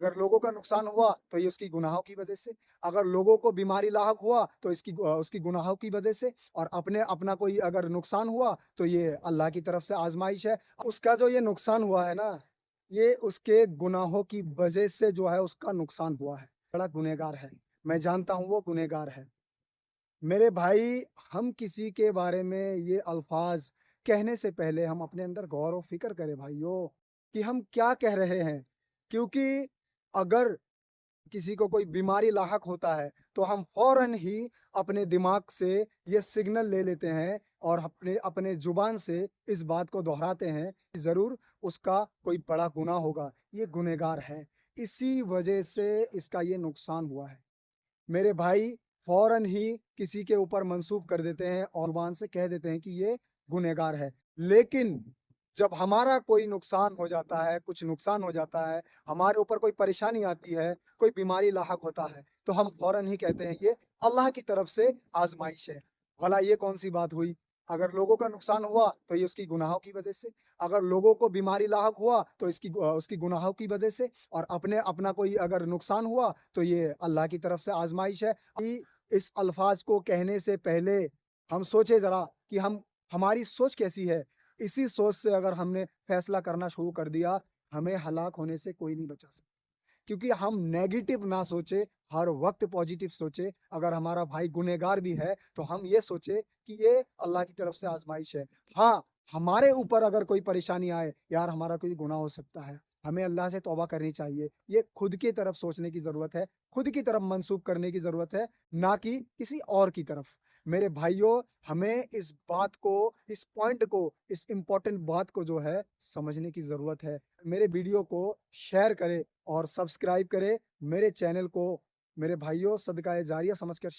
अगर लोगों का नुकसान हुआ तो ये उसकी गुनाहों की वजह से, अगर लोगों को बीमारी लाहक हुआ तो उसकी गुनाहों की वजह से, और अपना कोई अगर नुकसान हुआ तो ये अल्लाह की तरफ से आजमाइश है। उसका जो ये नुकसान हुआ है ना, ये उसके गुनाहों की वजह से जो है उसका नुकसान हुआ है। बड़ा गुनहगार है, मैं जानता हूँ वो गुनहगार है। मेरे भाई, हम किसी के बारे में ये अल्फाज कहने से पहले हम अपने अंदर गौर व फिक्र करें भाइयों, कि हम क्या कह रहे हैं। क्योंकि अगर किसी को कोई बीमारी लाहक होता है तो हम फौरन ही अपने दिमाग से ये सिग्नल ले लेते हैं और अपने अपने जुबान से इस बात को दोहराते हैं कि ज़रूर उसका कोई बड़ा गुनाह होगा, ये गुनहगार है, इसी वजह से इसका ये नुकसान हुआ है। मेरे भाई, फौरन ही किसी के ऊपर मंसूब कर देते हैं और जुबान से कह देते हैं कि ये गुनहगार है। लेकिन जब हमारा कोई नुकसान हो जाता है, कुछ नुकसान हो जाता है, हमारे ऊपर कोई परेशानी आती है, कोई बीमारी लाहक होता है, तो हम फौरन ही कहते हैं ये अल्लाह की तरफ से आजमाइश है। भला ये कौन सी बात हुई? अगर लोगों का नुकसान हुआ तो ये उसकी गुनाहों की वजह से, अगर लोगों को बीमारी लाहक हुआ तो उसकी गुनाहों की वजह से, और अपना कोई अगर नुकसान हुआ तो ये अल्लाह की तरफ से आजमाइश है। कि इस अल्फाज को कहने से पहले हम सोचे जरा कि हमारी सोच कैसी है। इसी सोच से अगर हमने फैसला करना शुरू कर दिया, हमें हलाक होने से कोई नहीं बचा सकता। क्योंकि हम नेगेटिव ना सोचे, हर वक्त पॉजिटिव सोचे। अगर हमारा भाई गुनहगार भी है तो हम ये सोचे कि ये अल्लाह की तरफ से आजमाइश है। हाँ, हमारे ऊपर अगर कोई परेशानी आए, यार हमारा कोई गुनाह हो सकता है, हमें अल्लाह से तौबा करनी चाहिए, ये खुद की तरफ सोचने की ज़रूरत है, खुद की तरफ मंसूब करने की ज़रूरत है, ना कि किसी और की तरफ। मेरे भाइयों, हमें इस बात को, इस पॉइंट को, इस इम्पोर्टेंट बात को जो है समझने की ज़रूरत है। मेरे वीडियो को शेयर करें और सब्सक्राइब करें मेरे चैनल को। मेरे भाइयों, सदका ए जारिया समझकर